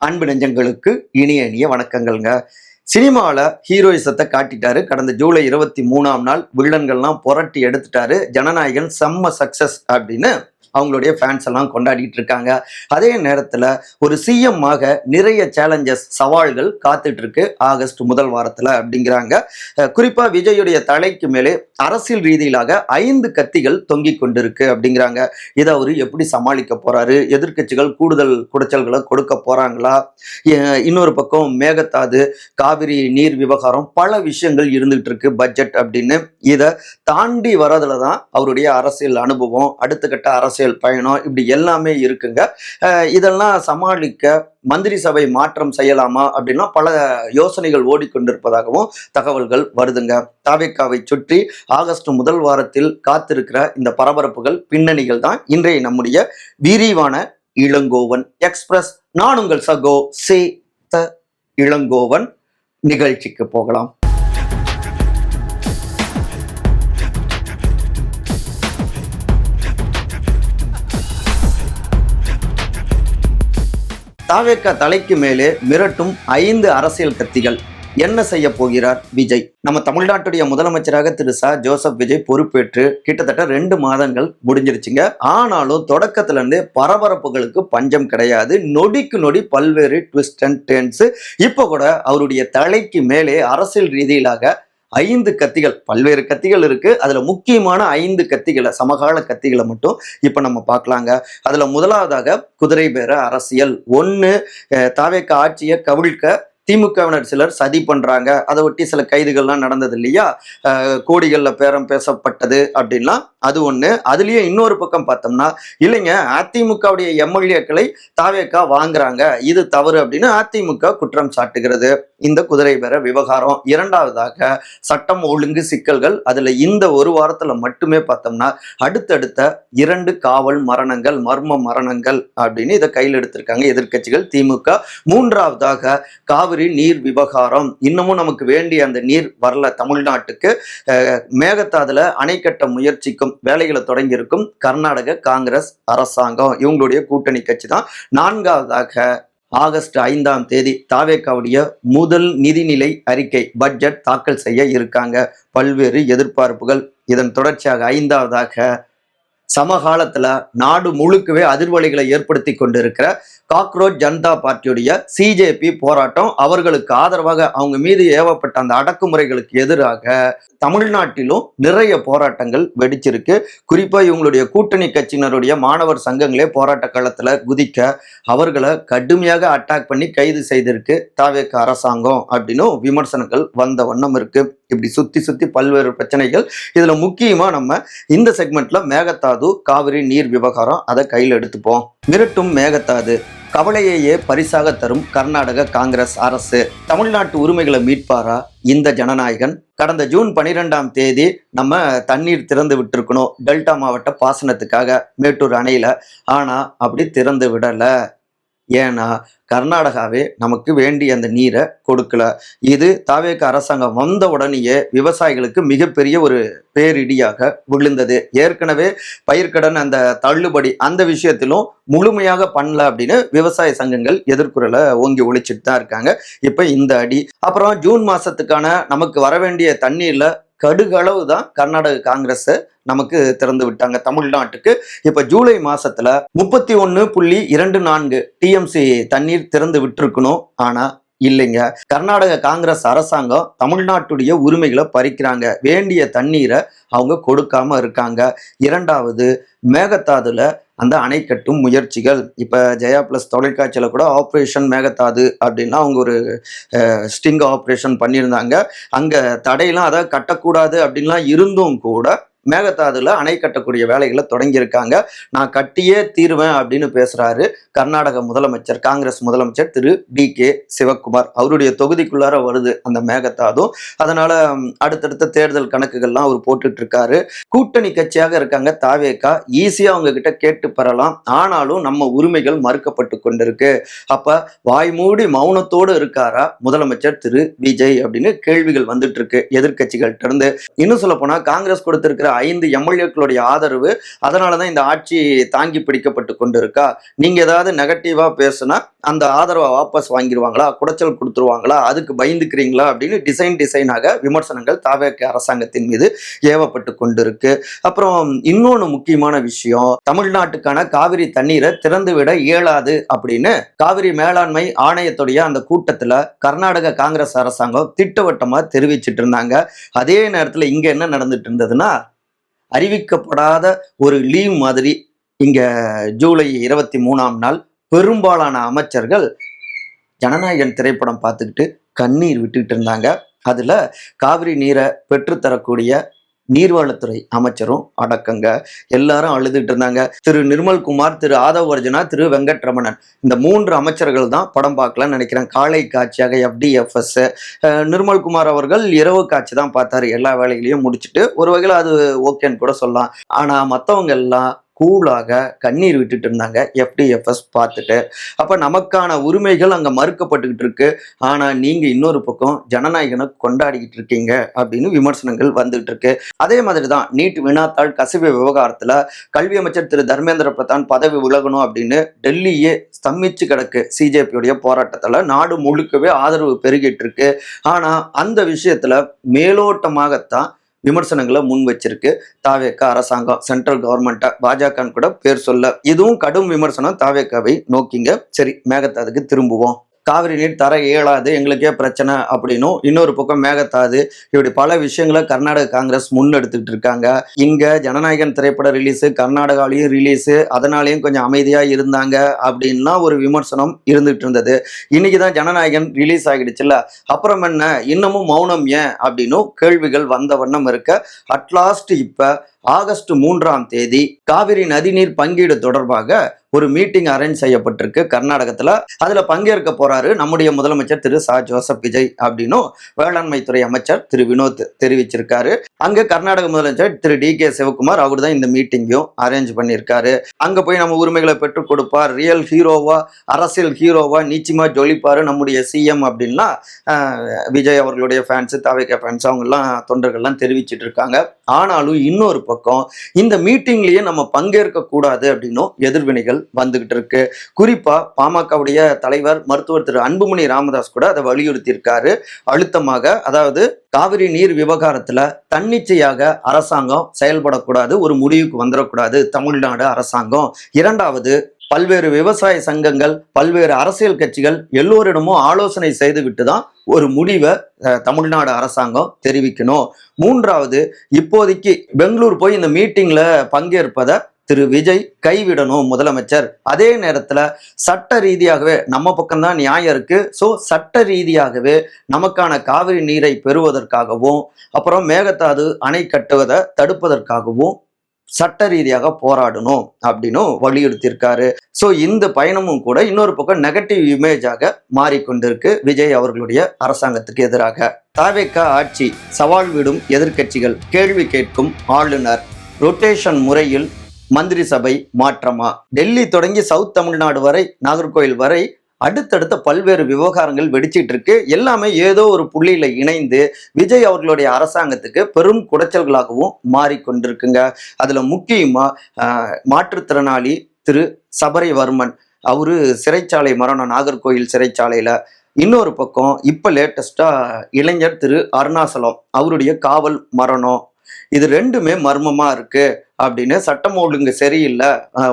அன்பு நெஞ்சங்களுக்கு இனிய வணக்கங்கள்ங்க. சினிமாவில் ஹீரோயிசத்தை காட்டிட்டாரு. கடந்த ஜூலை 23ஆம் நாள் வில்லன்கள்லாம் புரட்டி எடுத்துட்டாரு. ஜனநாயகன் செம்ம சக்சஸ் அப்படின்னு அவங்களுடைய ஃபேன்ஸ் எல்லாம் கொண்டாடிட்டு இருக்காங்க. அதே நேரத்தில் ஒரு சிஎம் ஆக நிறைய சேலஞ்சஸ், சவால்கள் காத்துட்டு இருக்கு ஆகஸ்ட் முதல் வாரத்தில் அப்படிங்கிறாங்க. குறிப்பா விஜயுடைய தலைக்கு மேலே அரசியல் ரீதியிலாக 5 கத்திகள் தொங்கிக் கொண்டிருக்கு அப்படிங்கிறாங்க. இதை அவரு எப்படி சமாளிக்க போறாரு? எதிர்க்கட்சிகள் கூடுதல் குடைச்சல்களை கொடுக்க போறாங்களா? இன்னொரு பக்கம் மேகதாது, காவிரி நீர் விவகாரம், பல விஷயங்கள் இருந்துகிட்டு இருக்கு பட்ஜெட் அப்படின்னு. இதை தாண்டி வரதுல தான் அவருடைய அரசியல் அனுபவம், அடுத்த கட்ட அரசியல் பயணம், இப்படி எல்லாமே இருக்குங்க. இதெல்லாம் சமாளிக்க மந்திரி சபை மாற்றம் செய்யலாமா அப்படின்னா பல யோசனைகள் ஓடிக்கொண்டிருப்பதாகவும் தகவல்கள் வருதுங்க. தாவேக்காவை சுற்றி ஆகஸ்ட் முதல் வாரத்தில் காத்திருக்கிற இந்த பரபரப்புகள், பின்னணிகள் தான் இன்றைய நம்முடைய விரிவான இளங்கோவன் எக்ஸ்பிரஸ். நான் உங்கள் சகோ சே த இளங்கோவன். நிகழ்ச்சிக்கு போகலாம். தாவேக்கா தலைக்கு மேலே மிரட்டும் 5 அரசியல் கத்திகள். என்ன செய்ய போகிறார் விஜய்? நம்ம தமிழ்நாட்டுடைய முதலமைச்சராக திரு ஜோசப் விஜய் பொறுப்பேற்று கிட்டத்தட்ட 2 மாதங்கள் முடிஞ்சிருச்சுங்க. ஆனாலும் தொடக்கத்துல இருந்தே பரபரப்புகளுக்கு பஞ்சம் கிடையாது. நொடிக்கு நொடி பல்வேறு ட்விஸ்ட் அண்ட் டர்ன்ஸ். இப்போ கூட அவருடைய தலைக்கு மேலே அரசியல் ரீதியிலாக 5 கத்திகள், பல்வேறு கத்திகள் இருக்கு. அதுல முக்கியமான 5 கத்திகளை, சமகால கத்திகளை மட்டும் இப்ப நம்ம பார்க்கலாங்க. அதுல முதலாவதாக குதிரை பேர அரசியல். ஒண்ணு, தாவேக்கா ஆட்சியை கவிழ்க்க திமுகவினர் சிலர் சதி பண்றாங்க. அதை ஒட்டி சில கைதுகள்லாம் நடந்தது இல்லையா? கோடிகள்ல பேரம் பேசப்பட்டது அப்படின்லாம் அது ஒண்ணு. அதுலயே இன்னொரு பக்கம் பார்த்தோம்னா, இல்லைங்க அதிமுகவுடைய எம்எல்ஏக்களை தாவேக்கா வாங்குறாங்க, இது தவறு அப்படின்னு அதிமுக குற்றம் சாட்டுகிறது. இந்த குதிரை பேர விவகாரம். இரண்டாவதாக சட்டம் ஒழுங்கு சிக்கல்கள். அதுல இந்த ஒரு வாரத்துல மட்டுமே பார்த்தோம்னா அடுத்தடுத்த 2 காவல் மரணங்கள், மர்ம மரணங்கள் அப்படின்னு இதை கையில் எடுத்திருக்காங்க எதிர்க்கட்சிகள், திமுக. மூன்றாவதாக காவிரி நீர் விவகாரம். இன்னமும் நமக்கு வேண்டிய அந்த நீர் வரல தமிழ்நாட்டுக்கு. மேகதாதுல அணை கட்ட முயற்சிக்கும் வேலைகளை தொடங்கி இருக்கும் கர்நாடக காங்கிரஸ் அரசாங்கம், இவங்களுடைய கூட்டணி கட்சி தான். நான்காவதாக ஆகஸ்ட் 5ஆம் தேதி தாவேக்காவுடைய முதல் நிதிநிலை அறிக்கை, பட்ஜெட் தாக்கல் செய்ய இருக்காங்க. பல்வேறு எதிர்பார்ப்புகள். இதன் தொடர்ச்சியாக 5ஆவதாக சமகாலத்துல நாடு முழுக்கவே அதிர்வலைகளை ஏற்படுத்தி கொண்டிருக்கிற காக்ரோச் ஜனதா பார்ட்டியுடைய சிஜேபி போராட்டம். அவர்களுக்கு ஆதரவாக, அவங்க மீது ஏவப்பட்ட அந்த அடக்குமுறைகளுக்கு எதிராக தமிழ்நாட்டிலும் நிறைய போராட்டங்கள் வெடிச்சிருக்கு. குறிப்பா இவங்களுடைய கூட்டணி கட்சியினருடைய மாணவர் சங்கங்களே போராட்ட களத்துல குதிக்க அவர்களை கடுமையாக அட்டாக் பண்ணி கைது செய்திருக்கு தாவேக்க அரசாங்கம் அப்படின்னு விமர்சனங்கள் வந்த வண்ணம் இருக்கு. இப்படி சுத்தி சுத்தி பல்வேறு பிரச்சனைகள். இதுல முக்கியமா நம்ம இந்த செக்மெண்ட்ல மேகதாது, காவிரி நீர் விவகாரம், அதை கையில் எடுத்துப்போம். மிரட்டும் மேகதாது, கவலையையே பரிசாக தரும் கர்நாடக காங்கிரஸ் அரசு. தமிழ்நாட்டு உரிமைகளை மீட்பாரா இந்த ஜனநாயகன்? கடந்த ஜூன் 12ஆம் தேதி நம்ம தண்ணீர் திறந்து விட்டுருக்கணும் டெல்டா மாவட்ட பாசனத்துக்காக மேட்டூர் அணையில. ஆனா அப்படி திறந்து விடல. ஏன்னா கர்நாடகாவே நமக்கு வேண்டிய அந்த நீரை கொடுக்கல. இது தாவேக்க அரசாங்கம் வந்த உடனேயே விவசாயிகளுக்கு மிகப்பெரிய ஒரு பேரிடியாக விழுந்தது. ஏற்கனவே பயிர்க்கடன் அந்த தள்ளுபடி அந்த விஷயத்திலும் முழுமையாக பண்ணல அப்படின்னு விவசாய சங்கங்கள் எதிர்குறலை ஓங்கி ஒழிச்சிட்டு தான் இருக்காங்க. இப்ப இந்த அடி. அப்புறம் ஜூன் மாசத்துக்கான நமக்கு வர வேண்டிய தண்ணீர்ல கடுகளவு தான் கர்நாடக காங்கிரஸ் நமக்கு திறந்து விட்டாங்க தமிழ்நாட்டுக்கு. இப்ப ஜூலை மாசத்துல 31.24 டிஎம்சி தண்ணீர் திறந்து விட்டுருக்கணும். ஆனா இல்லைங்க, கர்நாடக காங்கிரஸ் அரசாங்கம் தமிழ்நாட்டுடைய உரிமைகளை பறிக்கிறாங்க. வேண்டிய தண்ணீரை அவங்க கொடுக்காம இருக்காங்க. இரண்டாவது, மேகதாதுல அந்த அணை கட்டும் முயற்சிகள். இப்ப ஜெயா பிளஸ் தொலைக்காட்சியில கூட ஆப்ரேஷன் மேகதாது அப்படின்னா அவங்க ஒரு ஸ்டிங் ஆப்ரேஷன் பண்ணியிருந்தாங்க. அங்க தடையெல்லாம் அதை கட்டக்கூடாது அப்படின்லாம் இருந்தும் கூட மேகதாதுல அணை கட்டக்கூடிய வேலைகளை தொடங்கியிருக்காங்க. நான் கட்டியே தீருவேன் அப்படின்னு பேசுறாரு கர்நாடக முதலமைச்சர், காங்கிரஸ் முதலமைச்சர் திரு டி.கே. சிவக்குமார். அவருடைய தொகுதிக்குள்ளார வருது அந்த மேகதாதும். அதனால அடுத்தடுத்த தேர்தல் கணக்குகள்லாம் அவர் போட்டுட்டு இருக்காரு. கூட்டணி கட்சியாக இருக்காங்க தாவேக்கா, ஈஸியா அவங்க கிட்ட கேட்டு பெறலாம். ஆனாலும் நம்ம உரிமைகள் மறுக்கப்பட்டு கொண்டிருக்கு. அப்ப வாய் மூடி மௌனத்தோடு இருக்காரா முதலமைச்சர் திரு விஜய் அப்படின்னு கேள்விகள் வந்துட்டு இருக்கு எதிர்கட்சிகள்கிட்ட இருந்து. இன்னும் சொல்ல போனா காங்கிரஸ் கொடுத்திருக்கிற 5 எம்எல்ஏக்களுடைய ஆதரவு, அதனாலதான் இந்த ஆட்சி தாங்கி பிடிக்கப்பட்டு கொண்டு இருக்கா? நீங்க ஏதாவது நெகட்டிவா பேசுனா அந்த ஆதரவை வாபஸ் வாங்கிடுவாங்களா, குடைச்சல் கொடுத்துருவாங்களா, அதுக்கு பயந்துக்கிறீங்களா அப்படின்னு டிசைனாக விமர்சனங்கள் தாவேக அரசாங்கத்தின் மீது ஏவப்பட்டு கொண்டிருக்கு. அப்புறம் இன்னொன்னு முக்கியமான விஷயம், தமிழ்நாட்டுக்கான காவிரி தண்ணீரை திறந்து விட இயலாது அப்படின்னு காவிரி மேலாண்மை ஆணையத்துடைய அந்த கூட்டத்துல கர்நாடக காங்கிரஸ் அரசாங்கம் திட்டவட்டமா தெரிவிச்சிட்டு இருந்தாங்க. அதே நேரத்துல இங்க என்ன நடந்துட்டு இருந்ததுன்னா, அறிவிக்கப்படாத ஒரு லீவ் மாதிரி இங்க ஜூலை 23ஆம் நாள் பெரும்பாலான அமைச்சர்கள் ஜனநாயகன் திரைப்படம் பார்த்துக்கிட்டு கண்ணீர் விட்டுக்கிட்டு இருந்தாங்க. அதுல காவிரி நீரை பெற்றுத்தரக்கூடிய நீர்வளத்துறை அமைச்சரும் அடக்கங்க. எல்லாரும் அழுதுட்டு இருந்தாங்க. திரு நிர்மல்குமார், திரு ஆதவ் அர்ஜுனா, திரு வெங்கட்ரமணன், இந்த 3 அமைச்சர்கள் தான் படம் பார்க்கலாம்னு நினைக்கிறேன். காலை காட்சியாக FDFS. நிர்மல்குமார் அவர்கள் இரவு காட்சி தான் பார்த்தாரு, எல்லா வேலைகளையும் முடிச்சுட்டு. ஒரு வகையில் அது ஓகேன்னு கூட சொல்லலாம். ஆனா மற்றவங்க எல்லாம் கூலாக கண்ணீர் விட்டுட்டு இருந்தாங்க FDFS பார்த்துட்டு. அப்ப நமக்கான உரிமைகள் அங்க மறுக்கப்பட்டுக்கிட்டு இருக்கு, ஆனா நீங்க இன்னொரு பக்கம் ஜனநாயகனை கொண்டாடிக்கிட்டு இருக்கீங்க அப்படின்னு விமர்சனங்கள் வந்துட்டு இருக்கு. அதே மாதிரிதான் நீட் வினாத்தாள் கசிவு விவகாரத்துல கல்வி அமைச்சர் திரு தர்மேந்திர பிரதான் பதவி விலகணும் அப்படின்னு டெல்லியே ஸ்தம்பிச்சு கிடக்கு. சிஜேபியுடைய போராட்டத்துல நாடு முழுக்கவே ஆதரவு பெருகிட்டு இருக்கு. ஆனா அந்த விஷயத்துல மேலோட்டமாகத்தான் விமர்சனங்களை முன் வச்சிருக்கு தாவேக அரசாங்கம். சென்ட்ரல் கவர்மெண்ட்டை பாஜக கூட பேர் சொல்ல. இதுவும் கடும் விமர்சனம் தாவேகாவை நோக்கிங்க. சரி, மேகதாதுக்கு திரும்புவோம். காவிரி நீர் தர இயலாது, எங்களுக்கே பிரச்சனை அப்படின்னும் இன்னொரு பக்கம் மேகதாது, இப்படி பல விஷயங்களை கர்நாடக காங்கிரஸ் முன்னெடுத்துக்கிட்டு இருக்காங்க. இங்க ஜனநாயகன் திரைப்பட ரிலீஸு, கர்நாடகாலையும் ரிலீஸு, அதனாலையும் கொஞ்சம் அமைதியா இருந்தாங்க அப்படின்னா ஒரு விமர்சனம் இருந்துகிட்டு இருந்தது. இன்னைக்குதான் ஜனநாயகன் ரிலீஸ் ஆகிடுச்சுல்ல, அப்புறம் என்ன இன்னமும் மௌனம் ஏன் அப்படின்னு கேள்விகள் வந்த வண்ணம் இருக்க, அட்லாஸ்ட் இப்ப ஆகஸ்ட் 3ஆம் தேதி காவிரி நதிநீர் பங்கீடு தொடர்பாக ஒரு மீட்டிங் அரேஞ்ச் செய்யப்பட்டிருக்கு கர்நாடகத்துல. அதுல பங்கேற்க போறாரு நம்முடைய முதலமைச்சர் திரு ச ஜோசப் விஜய் அப்படின்னு வேளாண்மை துறை அமைச்சர் திரு வினோத் தெரிவிச்சிருக்காரு. அங்க கர்நாடக முதலமைச்சர் திரு DK சிவகுமார் அவர் தான் இந்த மீட்டிங்கையும் அரேஞ்ச் பண்ணியிருக்காரு. அங்க போய் நம்ம உரிமைகளை பெற்றுக் கொடுப்பார், ரியல் ஹீரோவா, அரசியல் ஹீரோவா நிச்சயமா ஜொலிப்பாரு நம்முடைய CM அப்படின்லாம் விஜய் அவர்களுடைய ஃபேன்ஸ், தாவேகா ஃபேன்ஸ் அவங்க எல்லாம் தொண்டர்கள்லாம் தெரிவிச்சிட்டு இருக்காங்க. ஆனாலும் இன்னொரு பக்கம் இந்த மீட்டிங்லயே நம்ம பங்கேற்க கூடாது அப்படின்னும் எதிர்வினைகள் வந்துகிட்டு இருக்கு. குறிப்பா பாமகவுடைய தலைவர் மருத்துவர் திரு அன்புமணி ராமதாஸ் கூட அதை வலியுறுத்தி இருக்காரு அழுத்தமாக. அதாவது காவிரி நீர் விவகாரத்துல தன்னிச்சையாக அரசாங்கம் செயல்படக்கூடாது, ஒரு முடிவுக்கு வந்துடக்கூடாது தமிழ்நாடு அரசாங்கம். இரண்டாவது, பல்வேறு விவசாய சங்கங்கள், பல்வேறு அரசியல் கட்சிகள் எல்லோரிடமும் ஆலோசனை செய்துவிட்டு தான் ஒரு முடிவை தமிழ்நாடு அரசாங்கம் தெரிவிக்கணும். மூன்றாவது, இப்போதைக்கு பெங்களூர் போய் இந்த மீட்டிங்ல பங்கேற்பதை திரு விஜய் கைவிடணும் முதலமைச்சர். அதே நேரத்துல சட்ட ரீதியாகவே நம்ம பக்கம்தான் நியாயம் இருக்கு. ஸோ சட்ட ரீதியாகவே நமக்கான காவிரி நீரை பெறுவதற்காகவும் அப்புறம் மேகதாது அணை கட்டுவதை தடுப்பதற்காகவும் சட்ட ரீதியாக போராடணும் அப்படின்னு வலியுறுத்தியிருக்காரு. ஸோ இந்த பயணமும் கூட இன்னொரு பக்கம் நெகட்டிவ் இமேஜாக மாறிக்கொண்டிருக்கு விஜய் அவர்களுடைய அரசாங்கத்துக்கு எதிராக. தாவேகா ஆட்சி, சவால் விடும் எதிர்க்கட்சிகள், கேள்வி கேட்கும் ஆளுநர், ரொட்டேஷன் முறையில் மந்திரி சபை மாற்றமா? டெல்லி தொடங்கி சவுத் தமிழ்நாடு வரை, நாகர்கோவில் வரை அடுத்தடுத்த பல்வேறு விவகாரங்கள் வெடிச்சிட்டு இருக்கு. எல்லாமே ஏதோ ஒரு புள்ளியில இணைந்து விஜய் அவர்களுடைய அரசாங்கத்துக்கு பெரும் குடைச்சல்களாகவும் மாறிக்கொண்டிருக்குங்க. அதுல முக்கியமா மாற்றுத்திறனாளி திரு சபரிவர்மன், அவரு சிறைச்சாலை மரணம், நாகர்கோவில் சிறைச்சாலையில. இன்னொரு பக்கம் இப்ப லேட்டஸ்டா இளைஞர் திரு அருணாசலம், அவருடைய காவல் மரணம். இது ரெண்டுமே மர்மமா இருக்கு அப்படின்னு, சட்டம் ஒழுங்கு சரியில்லை,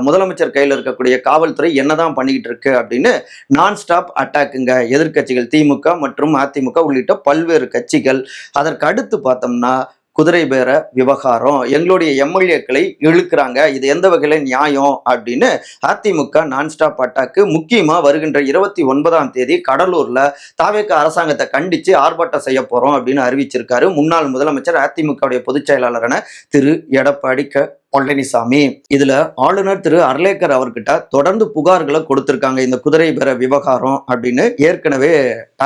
முதலமைச்சர் கையில் இருக்கக்கூடிய காவல்துறை என்னதான் பண்ணிக்கிட்டு இருக்கு அப்படின்னு நான் ஸ்டாப் அட்டாக்குங்க எதிர்கட்சிகள், திமுக மற்றும் அதிமுக உள்ளிட்ட பல்வேறு கட்சிகள். அதற்கு அடுத்து பார்த்தோம்னா குதிரை பேர விவகாரம், எங்களுடைய எம்எல்ஏக்களை இழுக்கிறாங்க, இது எந்த வகையில நியாயம் அப்படின்னு அதிமுக நான் ஸ்டாப் அட்டாக்கு. முக்கியமா வருகின்ற 29ஆம் தேதி கடலூர்ல தாவேகா அரசாங்கத்தை கண்டிச்சு ஆர்ப்பாட்டம் செய்ய போறோம் அப்படின்னு அறிவிச்சிருக்காரு முன்னாள் முதலமைச்சர் அதிமுகவுடைய பொதுச் செயலாளரான திரு எடப்பாடி பழனிசாமி. இதுல ஆளுநர் திரு அர்லேக்கர் அவர்கிட்ட தொடர்ந்து புகார்களை கொடுத்திருக்காங்க இந்த குதிரை பெற விவகாரம் அப்படின்னு ஏற்கனவே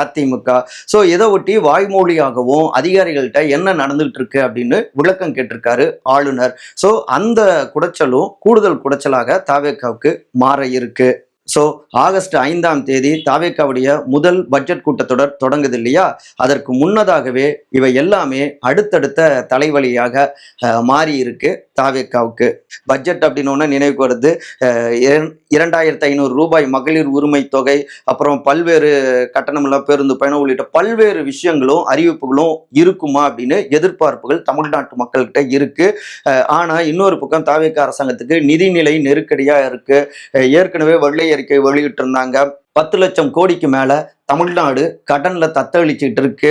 அதிமுக. சோ இதை ஒட்டி வாய்மொழியாகவும் அதிகாரிகள்கிட்ட என்ன நடந்துகிட்டு இருக்கு அப்படின்னு விளக்கம் கேட்டிருக்காரு ஆளுநர். சோ அந்த குடைச்சலும் கூடுதல் குடைச்சலாக தாவேகாவுக்கு மாற இருக்கு. ஸோ ஆகஸ்ட் 5ஆம் தேதி தாவேக்காவுடைய முதல் பட்ஜெட் கூட்டத்தொடர் தொடங்குது இல்லையா? அதற்கு முன்னதாகவே இவை எல்லாமே அடுத்தடுத்த தலைவலியாக மாறி இருக்கு தாவேக்காவுக்கு. பட்ஜெட் அப்படின்னு நினைவுக்கு வருது 2500 ரூபாய் மகளிர் உரிமை தொகை, அப்புறம் பல்வேறு கட்டணமில்லா பேருந்து பயணம் உள்ளிட்ட பல்வேறு விஷயங்களும் அறிவிப்புகளும் இருக்குமா அப்படின்னு எதிர்பார்ப்புகள் தமிழ்நாட்டு மக்கள்கிட்ட இருக்கு. ஆனா இன்னொரு பக்கம் தாவேக்கா அரசாங்கத்துக்கு நிதிநிலை நெருக்கடியா இருக்கு. ஏற்கனவே வெள்ளை அறிக்கை வெளியிட்டு இருந்தாங்க. 10 லட்சம் கோடிக்கு மேல தமிழ்நாடு கடன்ல தத்தளிச்சுட்டு இருக்கு,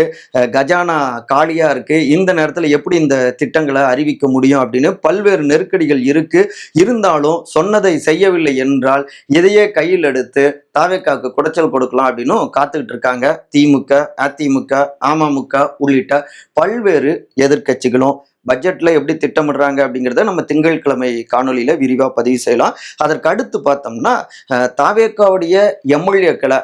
கஜானா காலியா இருக்கு. இந்த நேரத்துல எப்படி இந்த திட்டங்களை அறிவிக்க முடியும் அப்படின்னு பல்வேறு நெருக்கடிகள் இருக்கு. இருந்தாலும் சொன்னதை செய்யவில்லை என்றால் இதையே கையில் எடுத்து தாவேக்காவுக்கு குடைச்சல் கொடுக்கலாம் அப்படின்னு காத்துக்கிட்டு இருக்காங்க திமுக, அதிமுக, அமமுக உள்ளிட்ட பல்வேறு எதிர்க்கட்சிகளும். பட்ஜெட்ல எப்படி திட்டமிடுறாங்க அப்படிங்கிறத நம்ம திங்கட்கிழமை காணொலியில விரிவா பதிவு செய்யலாம். அதற்கு அடுத்து பார்த்தோம்னா தாவேக்காவுடைய எம்எல்ஏக்களை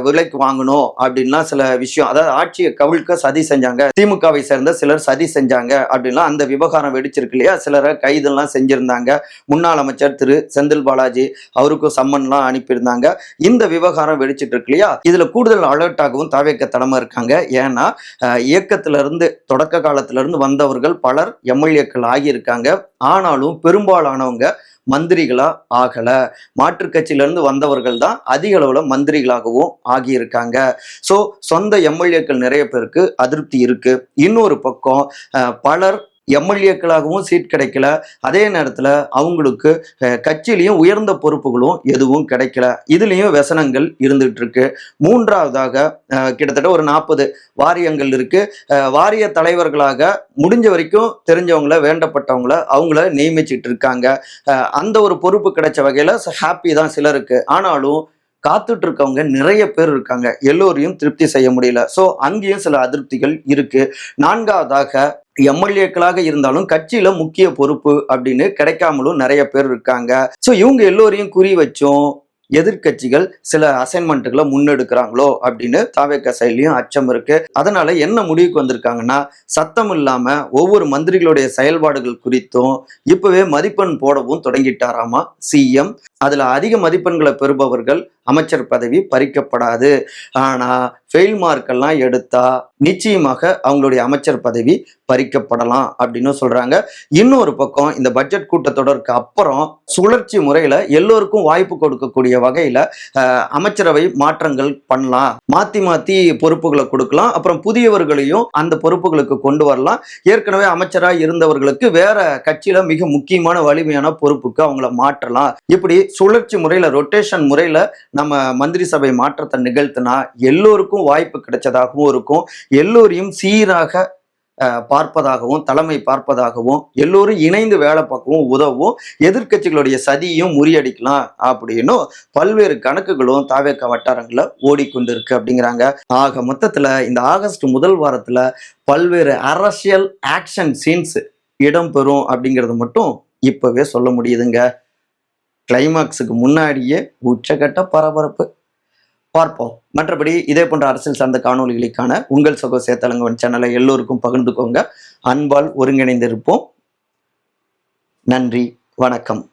விலைக்கு வாங்கணும் அப்படின்லாம் சில விஷயம், அதாவது ஆட்சியை கவிழ்க்க சதி செஞ்சாங்க, திமுகவை சேர்ந்த சிலர் சதி செஞ்சாங்க அப்படின்லாம் அந்த விவகாரம் வெடிச்சிருக்கு இல்லையா? சிலரை கைதெல்லாம் செஞ்சிருந்தாங்க. முன்னாள் அமைச்சர் திரு செந்தில் பாலாஜி அவருக்கும் சம்மன்லாம் அனுப்பியிருந்தாங்க. இந்த விவகாரம் வெடிச்சிட்டு இருக்கு இல்லையா? இதுல கூடுதல் அலர்ட்டாகவும் தாவேக்க தலைமை இருக்காங்க. ஏன்னா இயக்கத்திலிருந்து தொடக்க காலத்திலிருந்து வந்தவர்கள் பலர் எம்எல்ஏக்கள் ஆகியிருக்காங்க. ஆனாலும் பெரும்பாலானவங்க மந்திரிகளா ஆகல. மாற்றுக் கட்சியிலிருந்து வந்தவர்கள் தான் அதிக அளவுல மந்திரிகளாகவும் ஆகியிருக்காங்க. ஸோ சொந்த எம்எல்ஏக்கள் நிறைய பேருக்கு அதிருப்தி இருக்கு. இன்னொரு பக்கம் பலர் எம்எல்ஏக்களாகவும் சீட் கிடைக்கல. அதே நேரத்தில் அவங்களுக்கு கட்சியிலையும் உயர்ந்த பொறுப்புகளும் எதுவும் கிடைக்கல. இதுலேயும் व्यசனங்கள் இருந்துகிட்டு இருக்கு. மூன்றாவதாக கிட்டத்தட்ட ஒரு 40 வாரியங்கள் இருக்கு. வாரிய தலைவர்களாக முடிஞ்ச வரைக்கும் தெரிஞ்சவங்கள, வேண்டப்பட்டவங்கள அவங்கள நியமிச்சிட்டு இருக்காங்க. அந்த ஒரு பொறுப்பு கிடைச்ச வகையில் ஹாப்பி தான் சிலருக்கு. ஆனாலும் காத்துட்டு இருக்கவங்க நிறைய பேர் இருக்காங்க. எல்லோரையும் திருப்தி செய்ய முடியல. ஸோ அங்கேயும் சில அதிருப்திகள் இருக்கு. நான்காவதாக எம்எல்ஏக்களாக இருந்தாலும் கட்சியில முக்கிய பொறுப்பு அப்படின்னு கிடைக்காமலும் நிறைய பேர் இருக்காங்க. ஸோ இவங்க எல்லோரையும் குறி வச்சும் எதிர்கட்சிகள் சில அசைன்மெண்ட்டுகளை முன்னெடுக்கிறாங்களோ அப்படின்னு தாவேக்கா சைட்லயும் அச்சம் இருக்கு. அதனால என்ன முடிவுக்கு வந்திருக்காங்கன்னா, சத்தம் இல்லாம ஒவ்வொரு மந்திரிகளுடைய செயல்பாடுகள் குறித்தும் இப்பவே மதிப்பெண் போடவும் தொடங்கிட்டாராமா சிஎம். அதுல அதிக மதிப்பெண்களை பெறுபவர்கள் அமைச்சர் பதவி பறிக்கப்படாது. ஆனா ஃபெயில் மார்க் எல்லாம் எடுத்தா நிச்சயமாக அவங்களுடைய அமைச்சர் பதவி பறிக்கப்படலாம் அப்படின்னு சொல்றாங்க. இன்னொரு பக்கம் இந்த பட்ஜெட் கூட்டத்தொடருக்கு அப்புறம் சுழற்சி முறையில எல்லோருக்கும் வாய்ப்பு கொடுக்கக்கூடிய வகையில அமைச்சரவை மாற்றங்கள் பண்ணலாம், மாத்தி மாத்தி பொறுப்புகளை கொடுக்கலாம், அப்புறம் புதியவர்களையும் அந்த பொறுப்புகளுக்கு கொண்டு வரலாம். ஏற்கனவே அமைச்சரா இருந்தவர்களுக்கு வேற கட்சியில மிக முக்கியமான வலிமையான பொறுப்புக்கு அவங்கள மாற்றலாம். இப்படி சுழற்சி முறையில, ரொட்டேஷன் முறையில நம்ம மந்திரி சபை மாற்றத்தை நிகழ்த்தினா எல்லோருக்கும் வாய்ப்பு கிடைச்சதாகவும் இருக்கும். எல்லோரையும் சீராக பார்ப்பதாகவும், தலைமை பார்ப்பதாகவும், எல்லோரும் இணைந்து வேலை பார்க்கவும் உதவும். எதிர்கட்சிகளுடைய சதியும் முறியடிக்கலாம் அப்படின்னு பல்வேறு கணக்குகளும் தாவேக்கா வட்டாரங்கள்ல ஓடிக்கொண்டிருக்கு அப்படிங்கிறாங்க. ஆக மொத்தத்துல இந்த ஆகஸ்ட் முதல் வாரத்துல பல்வேறு அரசியல் ஆக்ஷன் சீன்ஸ் இடம்பெறும் அப்படிங்கிறது மட்டும் இப்பவே சொல்ல முடியுதுங்க. கிளைமாக்ஸுக்கு முன்னாடியே உச்சகட்ட பரபரப்பு. பார்ப்போம். மற்றபடி இதே போன்ற அரசியல் சார்ந்த காணொலிகளுக்கான உங்கள் சகோ சேத்தலங்கவன் சேனலை எல்லோருக்கும் பகிர்ந்துக்கோங்க. அன்பால் ஒருங்கிணைந்திருப்போம். நன்றி, வணக்கம்.